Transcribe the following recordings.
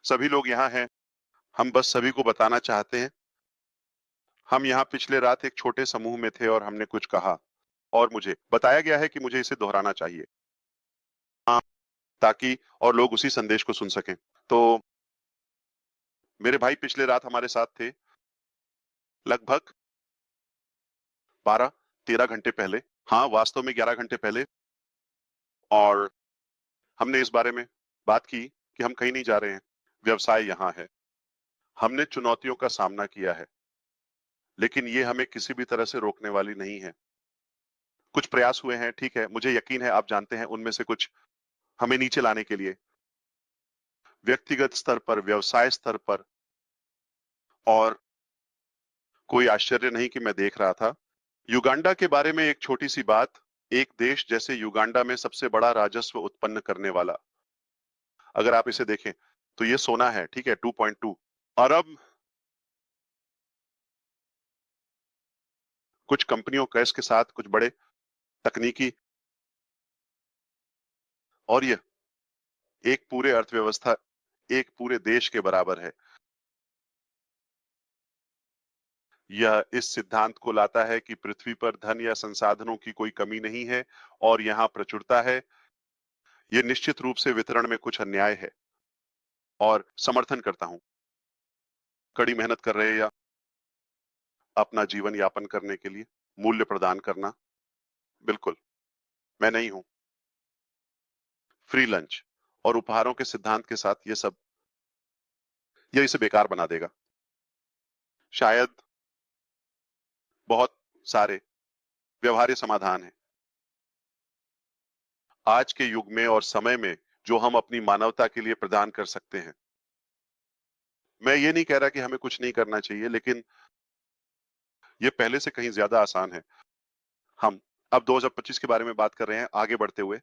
सभी लोग यहाँ हैं। हम बस सभी को बताना चाहते हैं। हम यहाँ पिछले रात एक छोटे समूह में थे और हमने कुछ कहा और मुझे बताया गया है कि मुझे इसे दोहराना चाहिए। हाँ, ताकि और लोग उसी संदेश को सुन सकें। तो मेरे भाई पिछले रात हमारे साथ थे, लगभग 12-13 घंटे पहले। हाँ, वास्तव में 11 घंटे पहले। और हमने इस बारे में बात की कि हम कहीं नहीं जा रहे हैं। व्यवसाय यहाँ है। हमने चुनौतियों का सामना किया है, लेकिन ये हमें किसी भी तरह से रोकने वाली नहीं है। कुछ प्रयास हुए हैं, ठीक है, मुझे यकीन है आप जानते हैं उनमें से कुछ हमें नीचे लाने के लिए, व्यक्तिगत स्तर पर, व्यवसाय स्तर पर। और कोई आश्चर्य नहीं कि मैं देख रहा था युगांडा के बारे में एक छोटी सी बात। एक देश जैसे युगांडा में सबसे बड़ा राजस्व उत्पन्न करने वाला, अगर आप इसे देखें तो ये सोना है, ठीक है, 2.2 अरब। कुछ कंपनियों का इसके साथ कुछ बड़े तकनीकी, और ये एक पूरे अर्थव्यवस्था, एक पूरे देश के बराबर है। यह इस सिद्धांत को लाता है कि पृथ्वी पर धन या संसाधनों की कोई कमी नहीं है और यहाँ प्रचुरता है। यह निश्चित रूप से वितरण में कुछ अन्याय है और समर्थन करता हूं। कड़ी मेहनत कर रहे या अपना जीवन यापन करने के लिए मूल्य प्रदान करना, बिल्कुल मैं नहीं हूं। फ्री लंच और उपहारों के सिद्धांत के साथ ये सब, यह इसे बेकार बना देगा। शायद बहुत सारे व्यवहार्य समाधान हैं आज के युग में और समय में जो हम अपनी मानवता के लिए प्रदान कर सकते हैं। मैं ये नहीं कह रहा कि हमें कुछ नहीं करना चाहिए, लेकिन ये पहले से कहीं ज्यादा आसान है। हम अब 2025 के बारे में बात कर रहे हैं, आगे बढ़ते हुए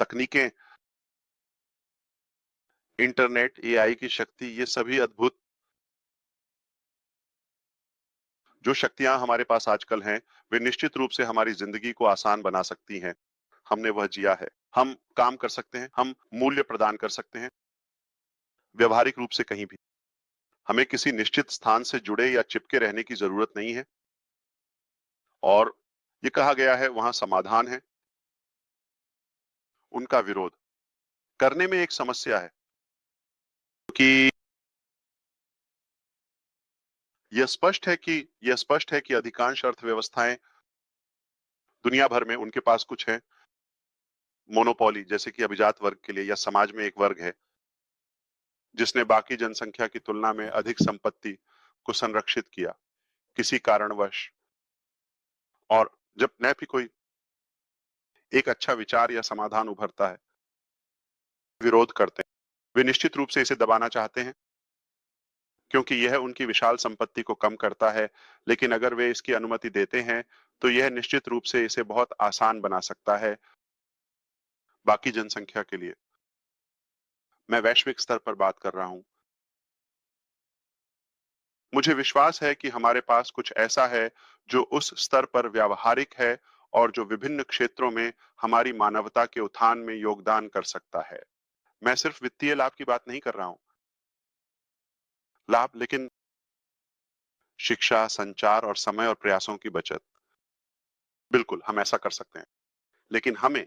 तकनीकें, इंटरनेट, एआई की शक्ति, ये सभी अद्भुत जो शक्तियां हमारे पास आजकल हैं, वे निश्चित रूप से हमारी जिंदगी को आसान बना सकती हैं। हमने वह जिया है। हम काम कर सकते हैं, हम मूल्य प्रदान कर सकते हैं, व्यवहारिक रूप से कहीं भी। हमें किसी निश्चित स्थान से जुड़े या चिपके रहने की जरूरत नहीं है। और ये कहा गया है वहां समाधान है, उनका विरोध करने में एक समस्या है कि यह स्पष्ट है कि अधिकांश अर्थव्यवस्थाएं दुनिया भर में उनके पास कुछ है मोनोपोली, जैसे कि अभिजात वर्ग के लिए, या समाज में एक वर्ग है जिसने बाकी जनसंख्या की तुलना में अधिक संपत्ति को संरक्षित किया किसी कारणवश। और जब न भी कोई एक अच्छा विचार या समाधान उभरता है, विरोध करते हैं। वे निश्चित रूप से इसे दबाना चाहते हैं क्योंकि यह उनकी विशाल संपत्ति को कम करता है, लेकिन अगर वे इसकी अनुमति देते हैं तो यह निश्चित रूप से इसे बहुत आसान बना सकता है बाकी जनसंख्या के लिए। मैं वैश्विक स्तर पर बात कर रहा हूं। मुझे विश्वास है कि हमारे पास कुछ ऐसा है जो उस स्तर पर व्यावहारिक है और जो विभिन्न क्षेत्रों में हमारी मानवता के उत्थान में योगदान कर सकता है। मैं सिर्फ वित्तीय लाभ की बात नहीं कर रहा हूं, लाभ, लेकिन शिक्षा, संचार और समय और प्रयासों की बचत। बिल्कुल हम ऐसा कर सकते हैं, लेकिन हमें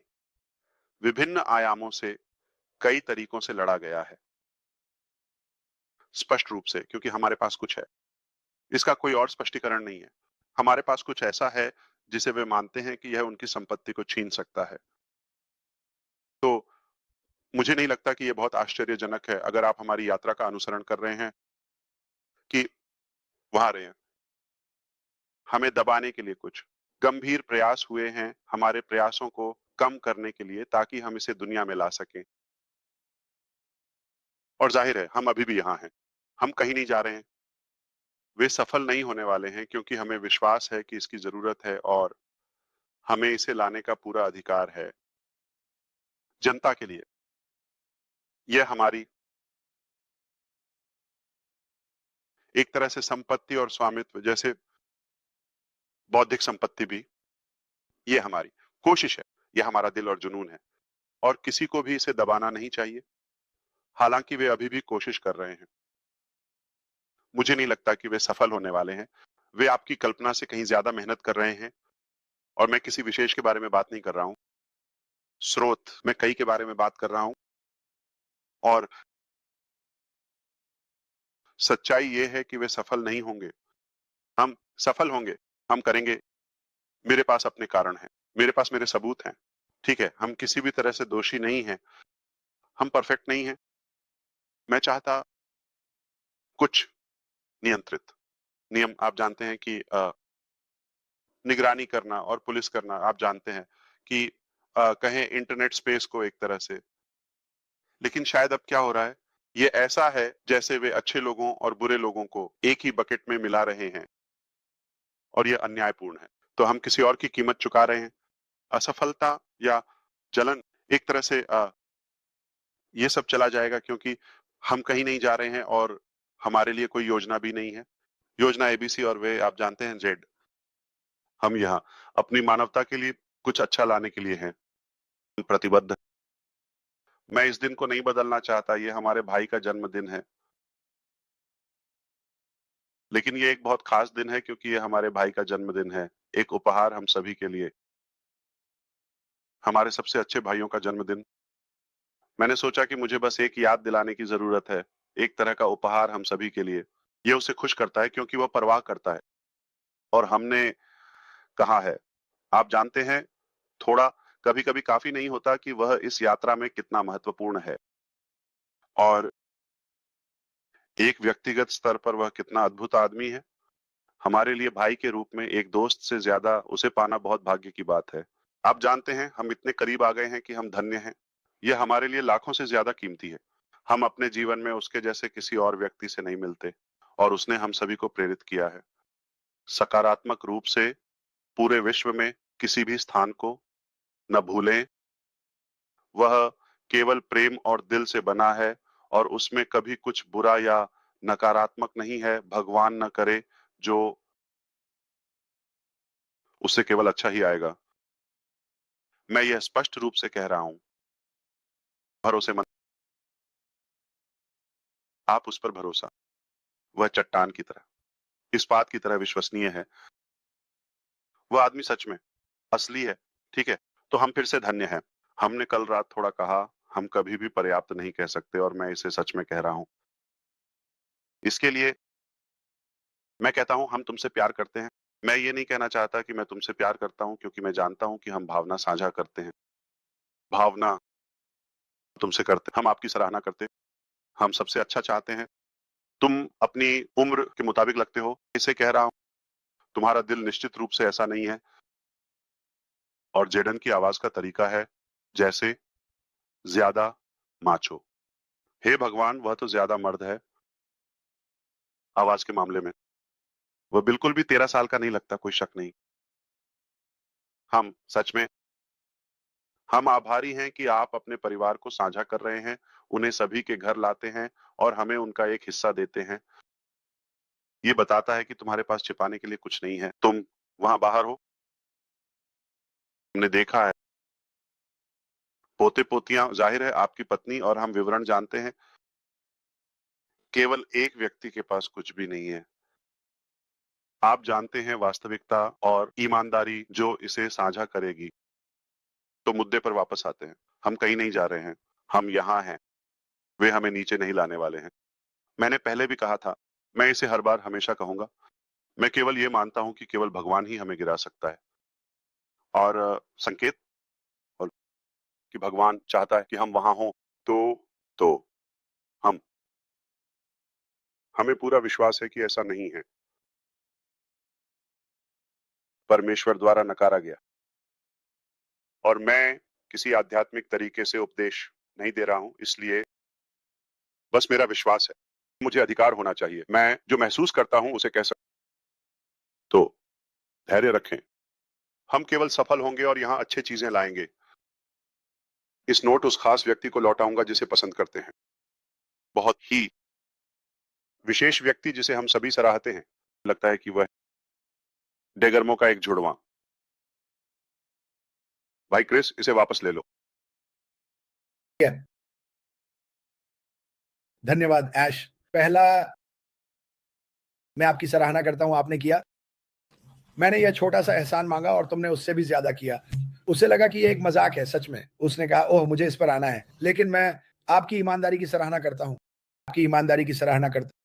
विभिन्न आयामों से कई तरीकों से लड़ा गया है, स्पष्ट रूप से, क्योंकि हमारे पास कुछ है। इसका कोई और स्पष्टीकरण नहीं है। हमारे पास कुछ ऐसा है जिसे वे मानते हैं कि यह उनकी संपत्ति को छीन सकता है। तो मुझे नहीं लगता कि यह बहुत आश्चर्यजनक है अगर आप हमारी यात्रा का अनुसरण कर रहे हैं कि वहां रहे हैं। हमें दबाने के लिए कुछ गंभीर प्रयास हुए हैं हमारे प्रयासों को कम करने के लिए, ताकि हम इसे दुनिया में ला सकें। और जाहिर है हम अभी भी यहाँ हैं, हम कहीं नहीं जा रहे हैं। वे सफल नहीं होने वाले हैं क्योंकि हमें विश्वास है कि इसकी जरूरत है और हमें इसे लाने का पूरा अधिकार है जनता के लिए। यह हमारी एक तरह से संपत्ति और स्वामित्व, जैसे बौद्धिक संपत्ति भी, ये हमारी कोशिश है, यह हमारा दिल और जुनून है और किसी को भी इसे दबाना नहीं चाहिए। हालांकि वे अभी भी कोशिश कर रहे हैं। मुझे नहीं लगता कि वे सफल होने वाले हैं। वे आपकी कल्पना से कहीं ज्यादा मेहनत कर रहे हैं, और मैं किसी विशेष के बारे में बात नहीं कर रहा हूं। स्रोत, मैं कई के बारे में बात कर रहा हूं। और सच्चाई ये है कि वे सफल नहीं होंगे। हम सफल होंगे, हम करेंगे। मेरे पास अपने कारण हैं, मेरे पास मेरे सबूत हैं। ठीक है, हम किसी भी तरह से दोषी नहीं हैं, हम परफेक्ट नहीं हैं। मैं चाहता कुछ नियंत्रित नियम। आप जानते हैं कि निगरानी करना और पुलिस करना, आप जानते हैं कि कहें इंटरनेट स्पेस को एक तरह से। लेकिन शायद अब क्या हो रहा है, ये ऐसा है जैसे वे अच्छे लोगों और बुरे लोगों को एक ही बकेट में मिला रहे हैं, और ये अन्यायपूर्ण है। तो हम किसी और की कीमत चुका रहे हैं। असफलता या जलन, एक तरह से ये सब चला जाएगा, क्योंकि हम कहीं नहीं जा रहे हैं और हमारे लिए कोई योजना भी नहीं है। योजना एबीसी और वे, आप जानते हैं, जेड। हम यहाँ अपनी मानवता के लिए कुछ अच्छा लाने के लिए हैं, प्रतिबद्ध। मैं इस दिन को नहीं बदलना चाहता, ये हमारे भाई का जन्मदिन है। लेकिन ये एक बहुत खास दिन है, क्योंकि ये हमारे भाई का जन्मदिन है। एक उपहार हम सभी के लिए, हमारे सबसे अच्छे भाइयों का जन्मदिन। मैंने सोचा कि मुझे बस एक याद दिलाने की जरूरत है, एक तरह का उपहार हम सभी के लिए। ये उसे खुश करता है क्योंकि वह परवाह करता है, और हमने कहा है, आप जानते हैं, थोड़ा, कभी कभी काफी नहीं होता कि वह इस यात्रा में कितना महत्वपूर्ण है, और एक व्यक्तिगत स्तर पर वह कितना अद्भुत आदमी है। हमारे लिए भाई के रूप में एक दोस्त से ज्यादा उसे पाना बहुत भाग्य की बात है। आप जानते हैं, हम इतने करीब आ गए हैं कि हम धन्य हैं। यह हमारे लिए लाखों से ज्यादा कीमती है। हम अपने जीवन में उसके जैसे किसी और व्यक्ति से नहीं मिलते, और उसने हम सभी को प्रेरित किया है, सकारात्मक रूप से। पूरे विश्व में किसी भी स्थान को न भूलें। वह केवल प्रेम और दिल से बना है, और उसमें कभी कुछ बुरा या नकारात्मक नहीं है। भगवान न करे, जो, उससे केवल अच्छा ही आएगा। मैं यह स्पष्ट रूप से कह रहा हूं, भरोसेमंद। आप उस पर भरोसा, वह चट्टान की तरह, इस्पात की तरह विश्वसनीय है। वह आदमी सच में असली है। ठीक है, तो हम फिर से धन्य हैं। हमने कल रात थोड़ा कहा, हम कभी भी पर्याप्त नहीं कह सकते, और मैं इसे सच में कह रहा हूं। इसके लिए मैं कहता हूं, हम तुमसे प्यार करते हैं। मैं ये नहीं कहना चाहता कि मैं तुमसे प्यार करता हूं, क्योंकि मैं जानता हूं कि हम भावना साझा करते हैं। भावना तुमसे करते, हम आपकी सराहना करते, हम सबसे अच्छा चाहते हैं। तुम अपनी उम्र के मुताबिक लगते हो, इसे कह रहा हूं। तुम्हारा दिल निश्चित रूप से ऐसा नहीं है। और जेडन की आवाज का तरीका है जैसे ज्यादा माचो। हे भगवान, वह तो ज्यादा मर्द है आवाज के मामले में। वह बिल्कुल भी 13 साल का नहीं लगता, कोई शक नहीं। हम सच में, हम आभारी हैं कि आप अपने परिवार को साझा कर रहे हैं, उन्हें सभी के घर लाते हैं, और हमें उनका एक हिस्सा देते हैं। ये बताता है कि तुम्हारे पास छिपाने के लिए कुछ नहीं है। तुम वहां बाहर हो, हमने देखा है। पोते पोतियां, जाहिर है आपकी पत्नी, और हम विवरण जानते हैं। केवल एक व्यक्ति के पास कुछ भी नहीं है। आप जानते हैं वास्तविकता और ईमानदारी जो इसे साझा करेगी। तो मुद्दे पर वापस आते हैं। हम कहीं नहीं जा रहे हैं, हम यहाँ हैं। वे हमें नीचे नहीं लाने वाले हैं। मैंने पहले भी कहा था, मैं इसे हर बार हमेशा कहूंगा, मैं केवल ये मानता हूं कि केवल भगवान ही हमें गिरा सकता है। और संकेत, और कि भगवान चाहता है कि हम वहां हों। तो हम, हमें पूरा विश्वास है कि ऐसा नहीं है। परमेश्वर द्वारा नकारा गया। और मैं किसी आध्यात्मिक तरीके से उपदेश नहीं दे रहा हूं, इसलिए बस मेरा विश्वास है। मुझे अधिकार होना चाहिए, मैं जो महसूस करता हूं उसे कह सकता। तो धैर्य रखें। हम केवल सफल होंगे और यहां अच्छी चीजें लाएंगे। इस नोट उस खास व्यक्ति को लौटाऊंगा जिसे पसंद करते हैं, बहुत ही विशेष व्यक्ति जिसे हम सभी सराहते हैं। लगता है कि वह डेगर्मो का एक जुड़वां। भाई क्रिस, इसे वापस ले लो। Yeah. धन्यवाद ऐश। पहला, मैं आपकी सराहना करता हूं, आपने किया। मैंने यह छोटा सा एहसान मांगा और तुमने उससे भी ज्यादा किया। उसे लगा कि ये एक मजाक है, सच में उसने कहा ओह मुझे इस पर आना है, लेकिन मैं आपकी ईमानदारी की सराहना करता हूं, आपकी ईमानदारी की सराहना करता हूं।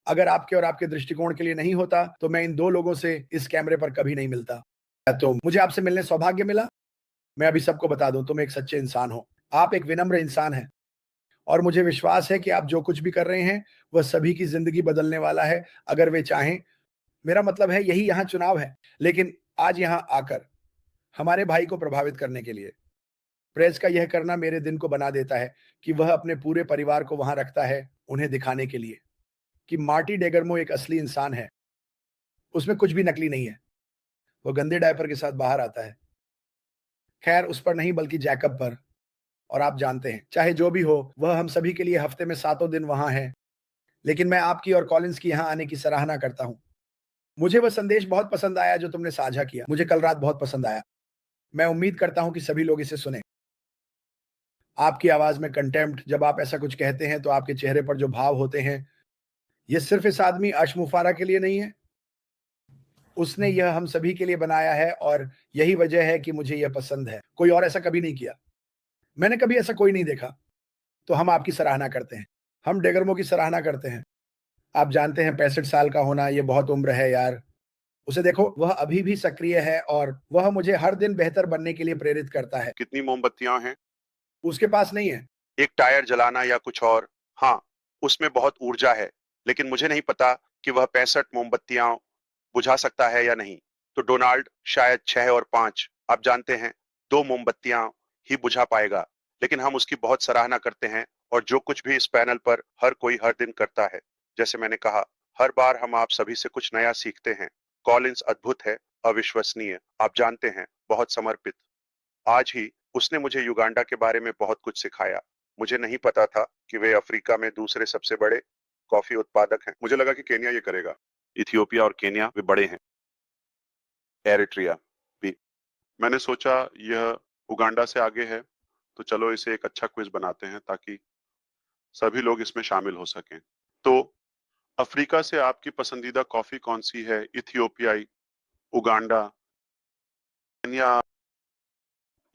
अगर आपके और आपके दृष्टिकोण के लिए नहीं होता तो मैं इन दो लोगों से इस कैमरे पर कभी नहीं मिलता। तो मुझे आपसे मिलने सौभाग्य मिला। मैं अभी सबको बता दूं, तुम एक सच्चे इंसान हो, आप एक विनम्र इंसान हैं और मुझे विश्वास है कि आप जो कुछ भी कर रहे हैं वह सभी की जिंदगी बदलने वाला है, अगर वे चाहें। मेरा मतलब है यही यहाँ चुनाव है, लेकिन आज यहाँ आकर हमारे भाई को प्रभावित करने के लिए प्रेस का यह करना मेरे दिन को बना देता है कि वह अपने पूरे परिवार को वहां रखता है, उन्हें दिखाने के लिए कि मार्टी डेगरमो एक असली इंसान है, उसमें कुछ भी नकली नहीं है। वो गंदे डायपर के साथ बाहर आता है, खैर उस पर नहीं बल्कि जैकब पर। और आप जानते हैं चाहे जो भी हो वह हम सभी के लिए हफ्ते में 7 दिन वहां है। लेकिन मैं आपकी और कॉलिंस की यहाँ आने की सराहना करता हूँ। मुझे वह संदेश बहुत पसंद आया जो तुमने साझा किया, मुझे कल रात बहुत पसंद आया। मैं उम्मीद करता हूँ कि सभी लोग इसे सुने। आपकी आवाज में कंटेम्प्ट, जब आप ऐसा कुछ कहते हैं तो आपके चेहरे पर जो भाव होते हैं, ये सिर्फ इस आदमी अशमुफारा के लिए नहीं है, उसने यह हम सभी के लिए बनाया है और यही वजह है कि मुझे यह पसंद है। कोई और ऐसा कभी नहीं किया, मैंने कभी ऐसा कोई नहीं देखा। तो हम आपकी सराहना करते हैं, हम डेगरमो की सराहना करते हैं। आप जानते हैं 65 साल का होना ये बहुत उम्र है यार। उसे देखो, वह अभी भी सक्रिय है और वह मुझे हर दिन बेहतर बनने के लिए प्रेरित करता है। कितनी मोमबत्तियां हैं? उसके पास नहीं है। एक टायर जलाना या कुछ और? हाँ, उसमें बहुत ऊर्जा है, लेकिन मुझे नहीं पता कि वह 65 मोमबत्तियां बुझा सकता है या नहीं। तो डोनाल्ड शायद 6 और 5, आप जानते हैं, 2 मोमबत्तियां ही बुझा पाएगा। लेकिन हम उसकी बहुत सराहना करते हैं और जो कुछ भी इस पैनल पर हर कोई हर दिन करता है। जैसे मैंने कहा, हर बार हम आप सभी से कुछ नया सीखते हैं। कॉलिंस अद्भुत है, अविश्वसनीय, आप जानते हैं, बहुत समर्पित। आज ही उसने मुझे युगांडा के बारे में बहुत कुछ सिखाया। मुझे नहीं पता था कि वे अफ्रीका में दूसरे सबसे बड़े कॉफी उत्पादक हैं। मुझे लगा कि केन्या ये करेगा। इथियोपिया और केन्या वे बड़े हैं, एरिट्रिया भी। मैंने सोचा यह उगांडा से आगे है, तो चलो इसे एक अच्छा क्विज बनाते हैं ताकि सभी लोग इसमें शामिल हो सकें। तो अफ्रीका से आपकी पसंदीदा कॉफी कौन सी है? इथियोपियाई, उगांडा, केन्या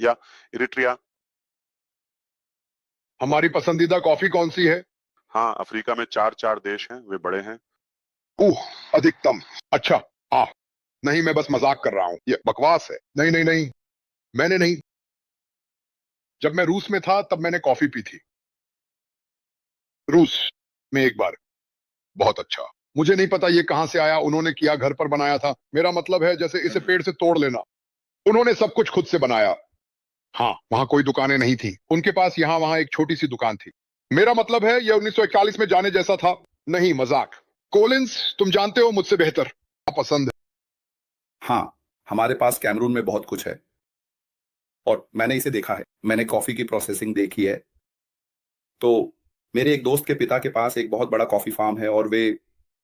या इरिट्रिया? हमारी पसंदीदा कॉफी कौन सी है? हाँ, अफ्रीका में 4 देश हैं, वे बड़े हैं। अधिकतम। अच्छा। नहीं, मैं बस मजाक कर रहा हूँ, ये बकवास है। नहीं नहीं नहीं, मैंने नहीं। जब मैं रूस में था तब मैंने कॉफी पी थी, रूस में एक बार। बहुत अच्छा। मुझे नहीं पता ये कहां से आया, उन्होंने किया, घर पर बनाया था। मेरा मतलब है जैसे इसे पेड़ से तोड़ लेना। उन्होंने सब कुछ खुद से बनाया। हाँ, वहां कोई दुकानें नहीं थी उनके पास, यहाँ वहां एक छोटी सी दुकान थी। मेरा मतलब है ये 1941 में जाने जैसा था। नहीं, मजाक। कोलिंस, तुम जानते हो मुझसे बेहतर क्या पसंद है। हाँ, हमारे पास कैमरून में बहुत कुछ है और मैंने इसे देखा है। मैंने कॉफी की प्रोसेसिंग देखी है। तो मेरे एक दोस्त के पिता के पास एक बहुत बड़ा कॉफी फार्म है और वे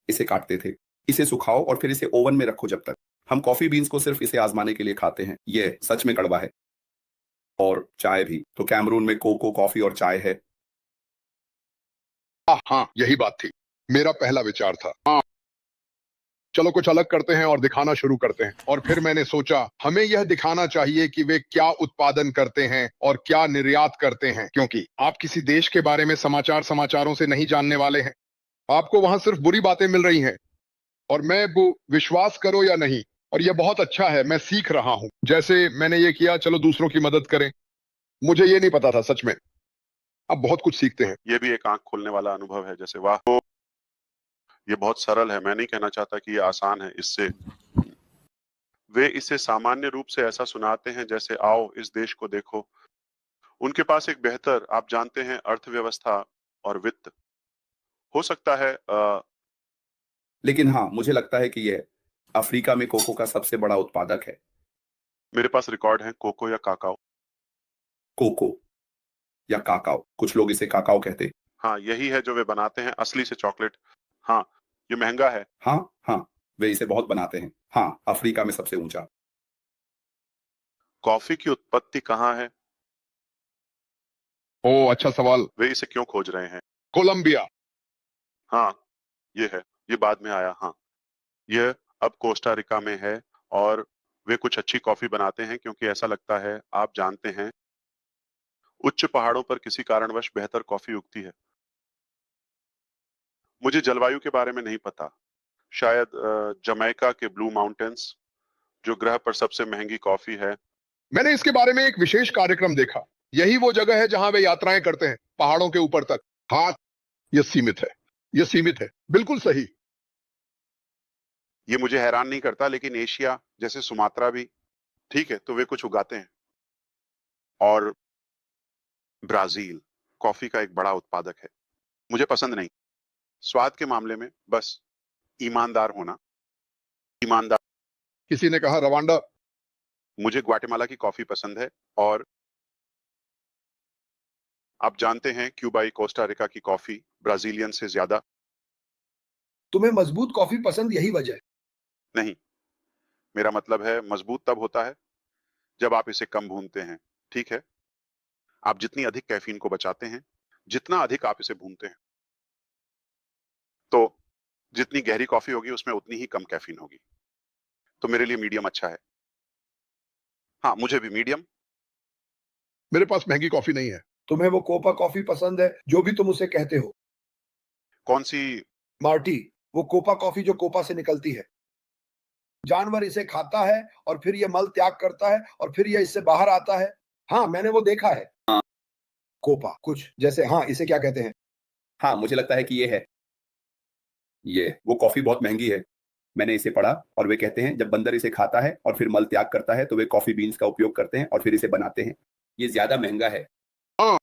इसे काटते थे। इसे सुखाओ और फिर इसे ओवन में रखो जब तक। हम कॉफी बीन्स को सिर्फ इसे आजमाने के लिए खाते हैं। यह सच में कड़वा है। और चाय भी। तो कैमरून में कोको, कॉफी और चाय है। हाँ, यही बात थी। मेरा पहला विचार था। हाँ, चलो कुछ अलग करते हैं और दिखाना शुरू करते हैं। और फिर मैंने सोचा हमें यह दिखाना चाहिए कि वे क्या उत्पादन करते हैं और क्या निर्यात करते हैं, क्योंकि आप किसी देश के बारे में समाचारों से नहीं जानने वाले हैं। आपको वहां सिर्फ बुरी बातें मिल रही हैं। और मैं वो, विश्वास करो या नहीं, और यह बहुत अच्छा है, मैं सीख रहा हूं। जैसे मैंने ये किया, चलो दूसरों की मदद करें। मुझे ये नहीं पता था, सच में। अब बहुत कुछ सीखते हैं। ये भी एक आंख खोलने वाला अनुभव है। जैसे वाह, तो ये बहुत सरल है। मैं नहीं कहना चाहता कि ये आसान है। इससे वे इसे सामान्य रूप से ऐसा सुनाते हैं जैसे आओ इस देश को देखो। उनके पास एक बेहतर, आप जानते हैं, अर्थव्यवस्था और वित्त हो सकता है। लेकिन हाँ, मुझे लगता है कि यह अफ्रीका में कोको का सबसे बड़ा उत्पादक है। मेरे पास रिकॉर्ड है कोको या काकाओ। कोको या काकाओ, कुछ लोग इसे काकाओ कहते। हाँ, यही है जो वे बनाते हैं, असली से चॉकलेट। हाँ, ये महंगा है। हाँ हाँ, वे इसे बहुत बनाते हैं। हाँ, अफ्रीका में सबसे ऊंचा। कॉफी की उत्पत्ति कहाँ है? अच्छा सवाल। वे इसे क्यों खोज रहे हैं? कोलंबिया। हाँ, ये है, ये बाद में आया। हाँ, यह अब कोस्टा रिका में है और वे कुछ अच्छी कॉफी बनाते हैं क्योंकि ऐसा लगता है, आप जानते हैं, उच्च पहाड़ों पर किसी कारणवश बेहतर कॉफी उगती है। मुझे जलवायु के बारे में नहीं पता। शायद जमैका के ब्लू माउंटेन्स, जो ग्रह पर सबसे महंगी कॉफी है। मैंने इसके बारे में एक विशेष कार्यक्रम देखा। यही वो जगह है जहां वे यात्राएं करते हैं, पहाड़ों के ऊपर तक। हाँ, यह सीमित है, यह सीमित है, बिल्कुल सही। ये मुझे हैरान नहीं करता, लेकिन एशिया जैसे सुमात्रा भी, ठीक है, तो वे कुछ उगाते हैं। और ब्राजील कॉफी का एक बड़ा उत्पादक है। मुझे पसंद नहीं। स्वाद के मामले में बस ईमानदार होना। ईमानदार। किसी ने कहा रवांडा। मुझे ग्वाटेमाला की कॉफी पसंद है और आप जानते हैं क्यूबाई कोस्टा रिका की कॉफी ब्राजीलियन से ज्यादा। तुम्हें मजबूत कॉफी पसंद, यही वजह है। नहीं, मेरा मतलब है मजबूत तब होता है जब आप इसे कम भूनते हैं। ठीक है, आप जितनी अधिक कैफीन को बचाते हैं, जितना अधिक आप इसे भूनते हैं, तो जितनी गहरी कॉफी होगी उसमें उतनी ही कम कैफीन होगी। तो मेरे लिए मीडियम अच्छा है। हाँ, मुझे भी मीडियम। मेरे पास महंगी कॉफी नहीं है। तुम्हें वो कोपा कॉफी पसंद है, जो भी तुम उसे कहते हो। कौन सी? मार्टी, वो कोपा कॉफी जो कोपा से निकलती है। जानवर इसे खाता है और फिर यह मल त्याग करता है और फिर यह इससे बाहर आता है। हाँ, मैंने वो देखा है। कोपा कुछ जैसे, हाँ, इसे क्या कहते हैं? हाँ, मुझे लगता है कि ये है। ये वो कॉफी बहुत महंगी है। मैंने इसे पढ़ा और वे कहते हैं जब बंदर इसे खाता है और फिर मल त्याग करता है तो वे कॉफी बीन्स का उपयोग करते हैं और फिर इसे बनाते हैं। ये ज्यादा महंगा है। हाँ।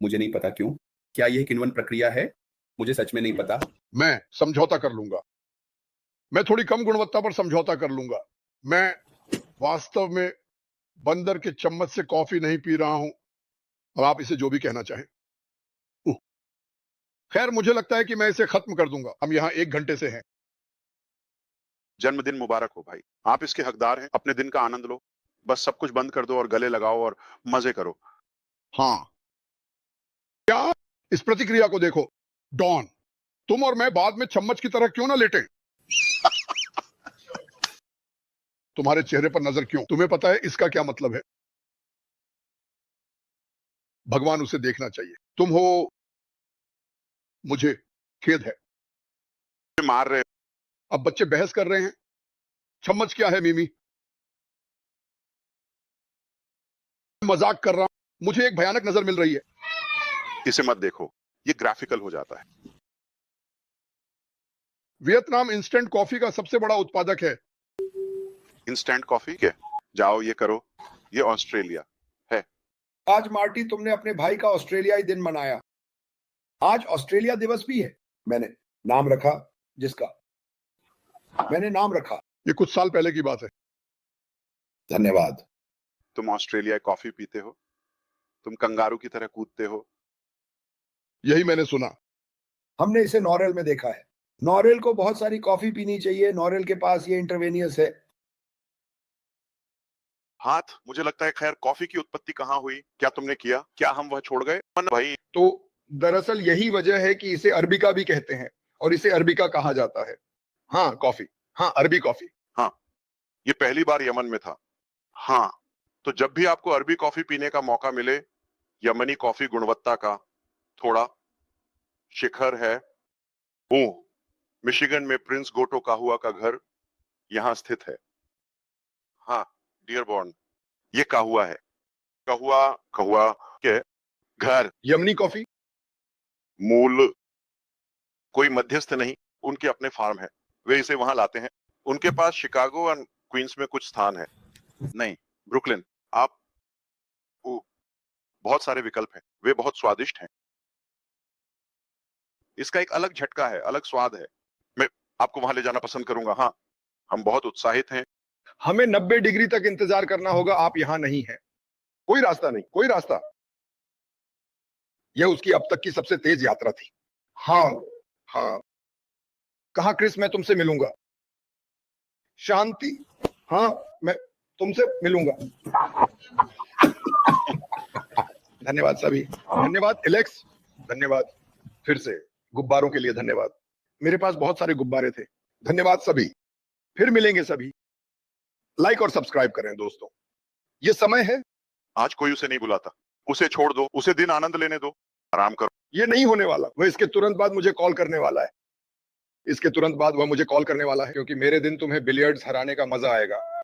मुझे नहीं पता क्यों। क्या यह किण्वन प्रक्रिया है? मुझे सच में नहीं पता। मैं समझौता कर लूंगा। मैं थोड़ी कम गुणवत्ता पर समझौता कर लूंगा। मैं वास्तव में बंदर के चम्मच से कॉफी नहीं पी रहा हूं। अब आप इसे जो भी कहना चाहें। खैर, मुझे लगता है कि मैं इसे खत्म कर दूंगा। हम यहाँ 1 घंटे से हैं। जन्मदिन मुबारक हो भाई। आप इसके हकदार हैं। अपने दिन का आनंद लो। बस सब कुछ बंद कर दो और गले लगाओ और मजे करो। हाँ, क्या? इस प्रतिक्रिया को देखो। डॉन, तुम और मैं बाद में चम्मच की तरह क्यों ना लेटें? तुम्हारे चेहरे पर नजर क्यों? तुम्हें पता है इसका क्या मतलब है? भगवान उसे देखना चाहिए। तुम हो। मुझे खेद है। मार रहे। अब बच्चे बहस कर रहे हैं। चम्मच क्या है मिमी? मजाक कर रहा हूं। मुझे एक भयानक नजर मिल रही है। इसे मत देखो, ये ग्राफिकल हो जाता है। वियतनाम इंस्टेंट कॉफी का सबसे बड़ा उत्पादक है। इंस्टेंट कॉफी के जाओ ये करो। ये ऑस्ट्रेलिया है। आज मार्टी, तुमने अपने भाई का ऑस्ट्रेलियाई दिन मनाया। आज ऑस्ट्रेलिया दिवस भी है। मैंने नाम रखा जिसका मैंने नाम रखा। ये कुछ साल पहले की बात है। धन्यवाद। तुम ऑस्ट्रेलिया कॉफी पीते हो। तुम कंगारू की तरह कूदते हो। यही मैंने सुना। हमने इसे नॉरेल में देखा है। नॉरेल को बहुत सारी कॉफी पीनी चाहिए। नॉरेल के पास ये इंटरवेनियस है। हाथ, मुझे लगता है। खैर, कॉफी की उत्पत्ति कहाँ हुई? क्या तुमने किया? क्या हम वह छोड़ गए? भाई, तो दरअसल यही वजह है कि इसे अरबिका भी कहते हैं और इसे अरबिका कहा जाता है। हाँ, कॉफी। हाँ, अरबी कॉफी। हाँ, ये पहली बार यमन में था। हाँ, तो जब भी आपको अरबी कॉफी पीने का मौका मिले, यमनी कॉफी गुणवत्ता का थोड़ा शिखर है। ओह, मिशिगन में प्रिंस गोटो काहुआ का घर यहां स्थित है। हाँ, डियरबॉर्न, ये काहुआ है। काहुआ काहुआ के घर। यमनी कॉफी। मूल कोई मध्यस्थ नहीं, उनके अपने फार्म है। वे इसे वहां लाते हैं। उनके पास शिकागो और क्वींस में कुछ स्थान है। नहीं, ब्रुकलिन। आप बहुत सारे विकल्प हैं। वे बहुत स्वादिष्ट हैं। इसका एक अलग झटका है, अलग स्वाद है। मैं आपको वहां ले जाना पसंद करूंगा। हाँ, हम बहुत उत्साहित हैं। हमें 90 डिग्री तक इंतजार करना होगा। आप यहां नहीं हैं। कोई रास्ता नहीं, कोई रास्ता। यह उसकी अब तक की सबसे तेज यात्रा थी। हाँ, हाँ। कहा क्रिस, मैं तुमसे मिलूंगा। शांति। हाँ, मैं तुमसे मिलूंगा। धन्यवाद सभी। धन्यवाद एलेक्स। धन्यवाद फिर से, गुब्बारों के लिए धन्यवाद। मेरे पास बहुत सारे गुब्बारे थे। धन्यवाद सभी, फिर मिलेंगे सभी। लाइक और सब्सक्राइब करें दोस्तों। ये समय है, आज कोई उसे नहीं बुलाता, उसे छोड़ दो, उसे दिन आनंद लेने दो, आराम करो। ये नहीं होने वाला। वह इसके तुरंत बाद मुझे कॉल करने वाला है। इसके तुरंत बाद वह मुझे कॉल करने वाला है, क्योंकि मेरे दिन तुम्हें बिलियर्ड्स हराने का मजा आएगा।